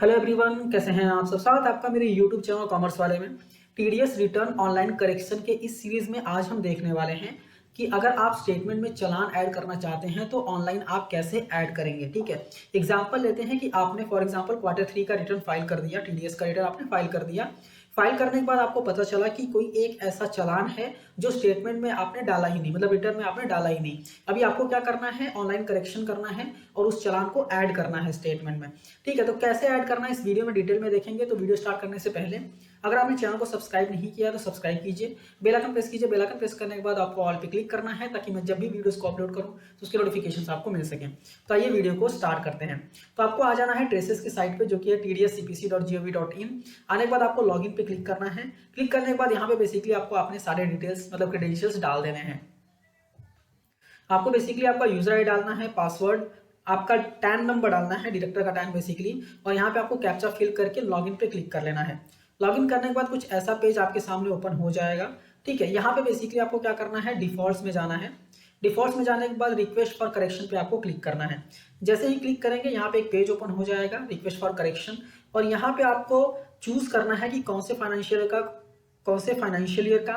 Hello everyone, कैसे हैं आप सब। स्वागत है आपका मेरे यूट्यूब चैनल कॉमर्स वाले में। टीडीएस रिटर्न ऑनलाइन करेक्शन के इस सीरीज में आज हम देखने वाले हैं कि अगर आप स्टेटमेंट में चालान ऐड करना चाहते हैं तो ऑनलाइन आप कैसे ऐड करेंगे। ठीक है, एग्जांपल लेते हैं कि आपने फॉर एग्जांपल Q3 का रिटर्न फाइल कर दिया, टीडीएस का रिटर्न आपने फाइल कर दिया। फाइल करने के बाद आपको पता चला कि कोई एक ऐसा चालान है जो स्टेटमेंट में आपने डाला ही नहीं, मतलब रिटर्न में आपने डाला ही नहीं। अभी आपको क्या करना है, ऑनलाइन करेक्शन करना है और उस चालान को ऐड करना है स्टेटमेंट में। ठीक है, तो कैसे ऐड करना है इस वीडियो में डिटेल में देखेंगे। तो वीडियो स्टार्ट करने से पहले अगर आपने चैनल को सब्सक्राइब नहीं किया तो सब्सक्राइब कीजिए, बेल आइकन प्रेस कीजिए। बेल आइकन प्रेस करने के बाद आपको ऑल पे क्लिक करना है ताकि मैं जब भी वीडियोस को अपलोड करूं तो उसके नोटिफिकेशन आपको मिल सकें। तो आइए वीडियो को स्टार्ट करते हैं। तो आपको आ जाना है ट्रेसेस की साइट पे जो कि है tdscpc.gov.in। आने के बाद आपको लॉगिन पे क्लिक करना है। क्लिक करने के बाद यहाँ पे बेसिकली आपको अपने सारे डिटेल्स मतलब क्रेडेंशियल्स डाल देने हैं। आपको बेसिकली आपका यूजर आई डालना है, पासवर्ड, आपका टैन नंबर डालना है, डायरेक्टर का टैन बेसिकली, और यहाँ पे आपको कैप्चा फिल करके लॉगिन पे क्लिक कर लेना है। लॉगिन करने के बाद कुछ ऐसा पेज आपके सामने ओपन हो जाएगा। ठीक है, यहाँ पे बेसिकली आपको क्या करना है, डिफॉल्ट्स में जाना है। डिफॉल्ट्स में जाने के बाद रिक्वेस्ट फॉर करेक्शन पे आपको क्लिक करना है। जैसे ही क्लिक करेंगे यहाँ पे एक पेज ओपन हो जाएगा, रिक्वेस्ट फॉर करेक्शन, और यहाँ पे आपको चूज करना है कि कौन से फाइनेंशियल का, कौन से फाइनेंशियल ईयर का,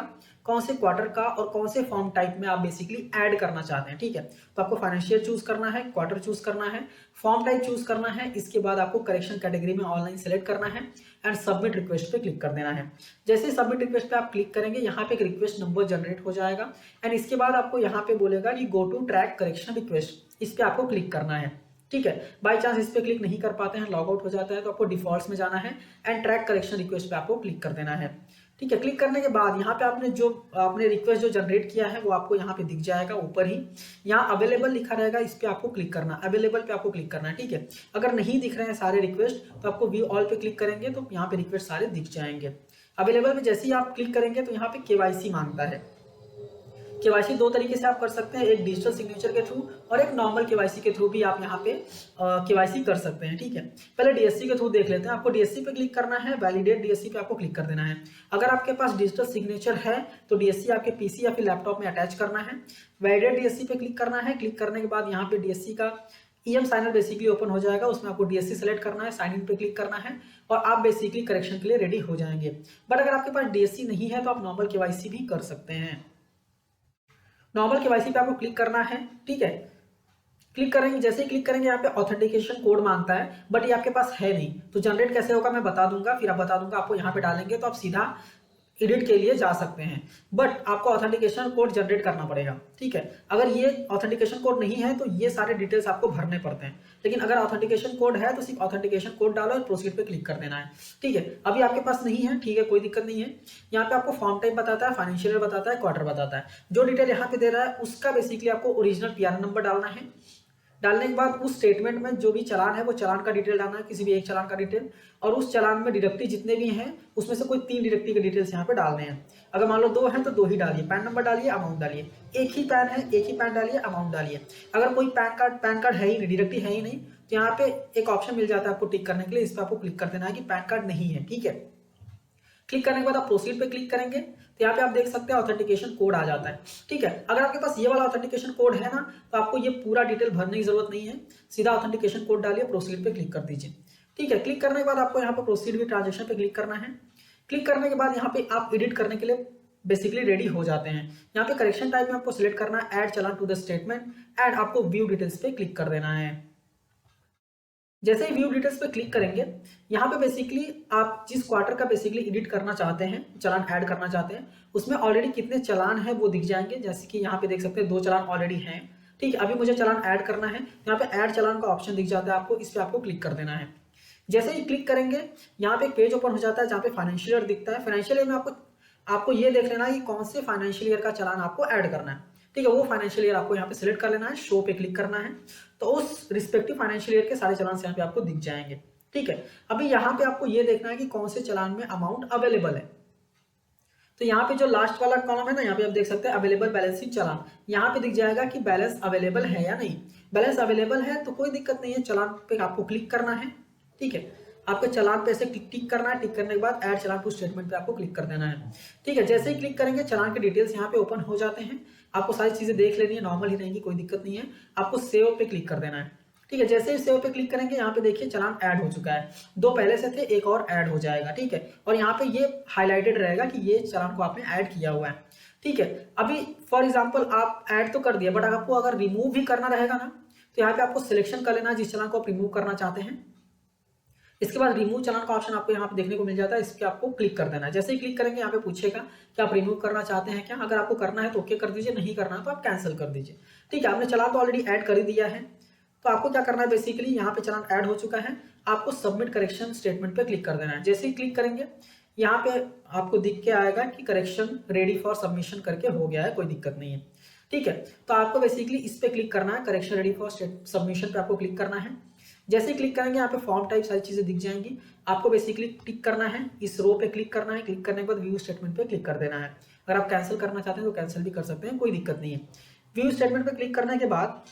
कौन से क्वार्टर का और कौन से फॉर्म टाइप में आप बेसिकली ऐड करना चाहते हैं। ठीक है, तो आपको फाइनेंशियल चूज करना है, क्वार्टर चूज करना है, फॉर्म टाइप चूज करना है। इसके बाद आपको करेक्शन कैटेगरी में ऑनलाइन सेलेक्ट करना है एंड सबमिट रिक्वेस्ट पे क्लिक कर देना है। जैसे सबमिट रिक्वेस्ट पे आप क्लिक करेंगे यहाँ पे एक रिक्वेस्ट नंबर जनरेट हो जाएगा एंड इसके बाद आपको यहाँ पे बोलेगा कि go to track correction request, इस पे आपको क्लिक करना है। ठीक है, बाई चांस इस पे क्लिक नहीं कर पाते हैं, लॉग आउट हो जाता है, तो आपको डिफॉल्ट्स में जाना है एंड ट्रैक करेक्शन रिक्वेस्ट पे आपको क्लिक कर देना है। ठीक है, क्लिक करने के बाद यहाँ पे आपने रिक्वेस्ट जो जनरेट किया है वो आपको यहाँ पे दिख जाएगा ऊपर ही। यहाँ अवेलेबल लिखा रहेगा, इस पे आपको क्लिक करना, अवेलेबल पे आपको क्लिक करना है। ठीक है, अगर नहीं दिख रहे हैं सारे रिक्वेस्ट तो आपको व्यू ऑल पे क्लिक करेंगे तो यहाँ पे रिक्वेस्ट सारे दिख जाएंगे। अवेलेबल में जैसे ही आप क्लिक करेंगे तो यहाँ पे केवाईसी मांगता है। केवाईसी दो तरीके से आप कर सकते हैं, एक डिजिटल सिग्नेचर के थ्रू और एक नॉर्मल केवाईसी के थ्रू भी आप यहाँ पे केवाईसी कर सकते हैं। ठीक है, पहले डीएससी के थ्रू देख लेते हैं। आपको डीएससी पे क्लिक करना है, वैलिडेट डीएससी पे आपको क्लिक कर देना है। अगर आपके पास डिजिटल सिग्नेचर है तो डीएससी आपके पीसी या फिर लैपटॉप में अटैच करना है। वैलिडेट डीएससी पे क्लिक करना है। क्लिक करने के बाद यहाँ पे डीएससी का ईएम साइनर बेसिकली ओपन हो जाएगा, उसमें आपको डीएससी सेलेक्ट करना है, साइन इन पे क्लिक करना है और आप बेसिकली करेक्शन के लिए रेडी हो जाएंगे। बट अगर आपके पास डीएससी नहीं है तो आप नॉर्मल केवाईसी भी कर सकते हैं। नॉर्मल केवाईसी पे आपको क्लिक करना है। ठीक है, क्लिक करेंगे, जैसे ही क्लिक करेंगे यहाँ पे ऑथेंटिकेशन कोड मांगता है, बट ये आपके पास है नहीं, तो जनरेट कैसे होगा मैं बता दूंगा, फिर आप बता दूंगा आपको यहाँ पे डालेंगे तो आप सीधा एडिट के लिए जा सकते हैं। बट आपको ऑथेंटिकेशन कोड जनरेट करना पड़ेगा। ठीक है, अगर ये ऑथेंटिकेशन कोड नहीं है तो ये सारे डिटेल्स आपको भरने पड़ते हैं, लेकिन अगर ऑथेंटिकेशन कोड है तो सिर्फ ऑथेंटिकेशन कोड डालो और प्रोसीड पे क्लिक कर देना है। ठीक है, अभी आपके पास नहीं है, ठीक है, कोई दिक्कत नहीं है। यहाँ पे आपको फॉर्म टाइप बताता है, फाइनेंशियल बताता है, क्वार्टर बताता है। जो डिटेल यहाँ पे दे रहा है उसका बेसिकली आपको ओरिजिनल पीआर नंबर डालना है। डालने के बाद उस स्टेटमेंट में जो भी चालान है वो चालान का डिटेल डालना है, किसी भी एक चालान का डिटेल, और उस चालान में डिडक्टी जितने भी हैं उसमें से कोई 3 डिडक्टी के डिटेल्स यहाँ पे डालने हैं। अगर मान लो 2 हैं तो 2 ही डालिए, पैन नंबर डालिए, अमाउंट डालिए। एक ही पैन है, एक ही पैन डालिए, अमाउंट डालिए। अगर कोई पैन कार्ड है ही नहीं, डिडक्टी है ही नहीं, तो यहाँ पे एक ऑप्शन मिल जाता है आपको टिक करने के लिए, इस पर आपको क्लिक कर देना है कि पैन कार्ड नहीं है। ठीक है, क्लिक करने के बाद आप प्रोसीड पे क्लिक करेंगे तो यहाँ पे आप देख सकते हैं ऑथेंटिकेशन कोड आ जाता है। ठीक है, अगर आपके पास ये वाला ऑथेंटिकेशन कोड है ना तो आपको ये पूरा डिटेल भरने की जरूरत नहीं है, सीधा ऑथेंटिकेशन कोड डालिए, प्रोसीड पे क्लिक कर दीजिए। ठीक है, क्लिक करने के बाद आपको यहाँ पे प्रोसीड विद ट्रांजेक्शन पे क्लिक करना है। क्लिक करने के बाद यहाँ पे आप एडिट करने के लिए बेसिकली रेडी हो जाते हैं। यहाँ पे करेक्शन टाइप में आपको सिलेक्ट करना है add challan to the statement and आपको व्यू डिटेल्स पे क्लिक कर देना है। जैसे ही व्यू डिटेल्स पे क्लिक करेंगे यहाँ पे बेसिकली आप जिस क्वार्टर का बेसिकली एडिट करना चाहते हैं, चालान ऐड करना चाहते हैं, उसमें ऑलरेडी कितने चालान है वो दिख जाएंगे। जैसे कि यहाँ पे देख सकते हैं 2 चालान ऑलरेडी हैं। ठीक है, अभी मुझे चालान ऐड करना है, यहाँ पे ऐड चालान का ऑप्शन दिख जाता है आपको, इस पर आपको क्लिक कर देना है। जैसे ही क्लिक करेंगे यहाँ पे एक पेज ओपन हो जाता है जहाँ पे फाइनेंशियल ईयर दिखता है। फाइनेंशियल ईयर में आपको ये देख लेना है कि कौन से फाइनेंशियल ईयर का चालान आपको ऐड करना है। ठीक है, वो फाइनेंशियल ईयर आपको यहाँ पे सिलेक्ट कर लेना है, शो पे क्लिक करना है, तो उस रिस्पेक्टिव फाइनेंशियल ईयर के सारे चालान यहाँ पे आपको दिख जाएंगे। ठीक है, अभी यहाँ पे आपको ये देखना है कि कौन से चालान में अमाउंट अवेलेबल है। तो यहाँ पे जो लास्ट वाला कॉलम है ना, यहाँ पे आप देख सकते हैं अवेलेबल बैलेंस शीट चालान, यहाँ पे दिख जाएगा कि बैलेंस अवेलेबल है या नहीं। बैलेंस अवेलेबल है तो कोई दिक्कत नहीं है, चालान पे आपको क्लिक करना है। ठीक है, आपके चालान पे ऐसे टिक करना है, टिक करने के बाद ऐड चालान टू स्टेटमेंट पे आपको क्लिक कर देना है। ठीक है, जैसे ही क्लिक करेंगे चालान के डिटेल्स यहाँ पे ओपन हो जाते हैं। आपको सारी चीजें देख लेनी है, नॉर्मल ही रहेंगी, कोई दिक्कत नहीं है। आपको सेव पे क्लिक कर देना है। ठीक है, जैसे ही सेव पे क्लिक करेंगे यहाँ पे देखिए चालान ऐड हो चुका है। 2 पहले से थे, एक और ऐड हो जाएगा, ठीक है। और यहाँ पे ये हाइलाइटेड रहेगा कि ये चालान को आपने ऐड किया हुआ है, ठीक है। अभी फॉर एग्जांपल आप ऐड तो कर दिया, बट आपको अगर रिमूव भी करना रहेगा ना, तो यहाँ पे आपको सिलेक्शन कर लेना जिस चालान को आप रिमूव करना चाहते हैं। इसके बाद रिमूव चालान का ऑप्शन आपको यहाँ पे देखने को मिल जाता है, इस पर आपको क्लिक कर देना है। जैसे ही क्लिक करेंगे यहाँ पे पूछेगा कि आप रिमूव करना चाहते हैं क्या। अगर आपको करना है तो ओके कर दीजिए, नहीं करना है तो आप कैंसिल कर दीजिए, ठीक है। आपने चालान तो ऑलरेडी ऐड कर ही दिया है, तो आपको क्या करना है, बेसिकली यहाँ पे चालान ऐड हो चुका है, आपको सबमिट करेक्शन स्टेटमेंट पे क्लिक कर देना है। जैसे ही क्लिक करेंगे यहाँ पे आपको दिख के आएगा कि करेक्शन रेडी फॉर सबमिशन करके हो गया है, कोई दिक्कत नहीं है, ठीक है। तो आपको बेसिकली इस पे क्लिक करना है, करेक्शन रेडी फॉर सबमिशन पे आपको क्लिक करना है। जैसे ही क्लिक करेंगे यहाँ पे फॉर्म टाइप सारी चीजें दिख जाएंगी, आपको बेसिकली क्लिक करना है, इस रो पे क्लिक करना है, क्लिक करने के बाद व्यू स्टेटमेंट पे क्लिक कर देना है। अगर आप कैंसिल करना चाहते हैं तो कैंसिल भी कर सकते हैं, कोई दिक्कत नहीं है। व्यू स्टेटमेंट पे क्लिक करने के बाद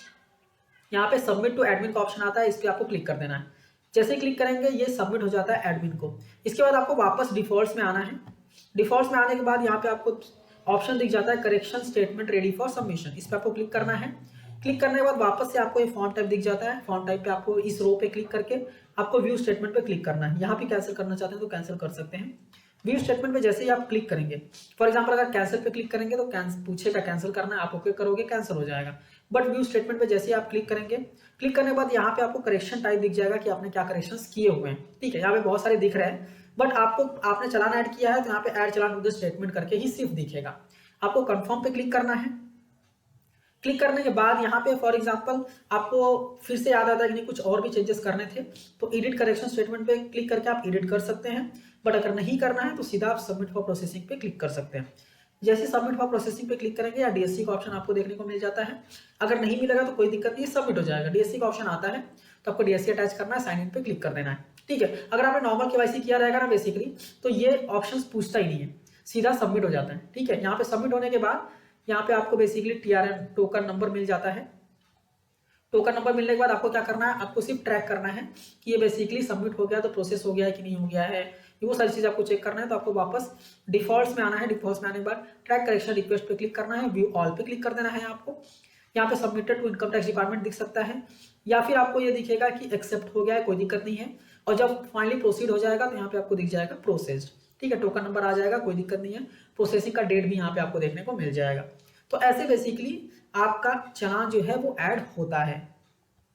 यहाँ पे सबमिट टू एडमिन का ऑप्शन आता है, इस पर आपको क्लिक कर देना है। जैसे क्लिक करेंगे ये सबमिट हो जाता है एडमिन को। इसके बाद आपको वापस डिफॉल्ट्स में आना है। डिफॉल्ट्स में आने के बाद यहाँ पे आपको ऑप्शन दिख जाता है correction statement ready for submission, इस पर आपको क्लिक करना है। क्लिक करने के बाद वापस से आपको ये फॉर्म टाइप दिख जाता है, फॉर्म टाइप पे आपको इस रो पे क्लिक करके आपको व्यू स्टेटमेंट पे क्लिक करना है। यहाँ पे कैंसिल करना चाहते हैं तो कैंसिल कर सकते हैं। व्यू स्टेटमेंट पे जैसे ही आप क्लिक करेंगे, फॉर एग्जांपल अगर कैंसिल पे क्लिक करेंगे तो पूछेगा कैंसिल करना है, आप ओके करोगे कैंसिल हो जाएगा। बट व्यू स्टेटमेंट पे जैसे ही आप क्लिक करेंगे, क्लिक करने के बाद यहाँ पे आपको करेक्शन टाइप दिख जाएगा कि आपने क्या करेक्शंस किए हुए हैं, ठीक है। यहाँ पे बहुत सारे दिख रहे हैं, बट आपने चालान ऐड किया है तो यहाँ पे ऐड चालान विद स्टेटमेंट करके ही सिर्फ दिखेगा। आपको कंफर्म पे क्लिक करना है। क्लिक करने के बाद यहाँ पे फॉर एग्जांपल आपको फिर से याद आता है कि नहीं कुछ और भी चेंजेस करने थे, तो एडिट करेक्शन स्टेटमेंट पे क्लिक करके आप एडिट कर सकते हैं। बट अगर नहीं करना है तो सीधा आप सबमिट फॉर प्रोसेसिंग पे क्लिक कर सकते हैं। जैसे सबमिट फॉर प्रोसेसिंग पे क्लिक करेंगे या डीएससी का ऑप्शन आपको देखने को मिल जाता है। अगर नहीं मिलेगा तो कोई दिक्कत नहीं, सबमिट हो जाएगा। डीएससी का ऑप्शन आता है तो आपको डीएससी अटैच करना है, साइन इन पे क्लिक कर देना है, ठीक है। अगर आपने नॉर्मल केवाईसी किया रहेगा ना बेसिकली, तो ये ऑप्शन पूछता ही नहीं है, सीधा सबमिट हो जाता है, ठीक है। यहाँ पे सबमिट होने के बाद यहाँ पे आपको बेसिकली टीआरएन टोकन नंबर मिल जाता है। टोकन नंबर मिलने के बाद आपको क्या करना है, आपको सिर्फ ट्रैक करना है कि ये बेसिकली सबमिट हो गया तो प्रोसेस हो गया है कि नहीं हो गया है, ये वो सारी चीज़ आपको चेक करना है। तो आपको वापस डिफॉल्ट्स में आना है। डिफॉल्ट्स में आने के बाद ट्रैक करेक्शन रिक्वेस्ट पे क्लिक करना है, व्यू ऑल पे क्लिक कर देना है। आपको यहाँ पे submitted to income tax department दिख सकता है, या फिर आपको ये दिखेगा कि एक्सेप्ट हो गया है, कोई दिक्कत नहीं है। और जब फाइनली प्रोसीड हो जाएगा तो यहाँ पे आपको दिख जाएगा प्रोसेस्ड, ठीक है। टोकन नंबर आ जाएगा, कोई दिक्कत नहीं है। प्रोसेसिंग का डेट भी यहाँ पे आपको देखने को मिल जाएगा। तो ऐसे बेसिकली आपका चालान जो है वो ऐड होता है।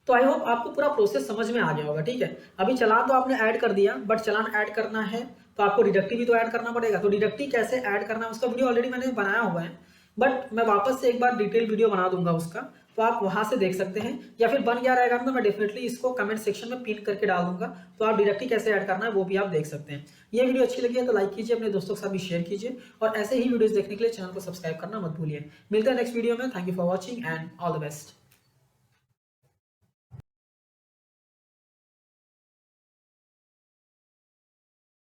तो आई होप आपको पूरा प्रोसेस समझ में आ गया होगा, ठीक है। अभी चालान तो आपने ऐड कर दिया, बट चालान ऐड करना है तो आपको डिडक्टिव भी तो ऐड करना पड़ेगा। तो डिडक्टिव कैसे ऐड करना है उसका वीडियो ऑलरेडी मैंने बनाया हुआ है, बट मैं वापस से एक बार डिटेल वीडियो बना दूंगा उसका, तो आप वहां से देख सकते हैं। या फिर बन गया रहेगा तो मैं डेफिनेटली इसको कमेंट सेक्शन में पिन करके डाल दूंगा, तो आप डिडक्टिव कैसे ऐड करना है वो भी आप देख सकते हैं। ये वीडियो अच्छी लगी है तो लाइक कीजिए, अपने दोस्तों के साथ भी शेयर कीजिए, और ऐसे ही वीडियोस देखने के लिए चैनल को सब्सक्राइब करना मत भूलिए। मिलते हैं नेक्स्ट वीडियो में। Thank you for watching and all the best.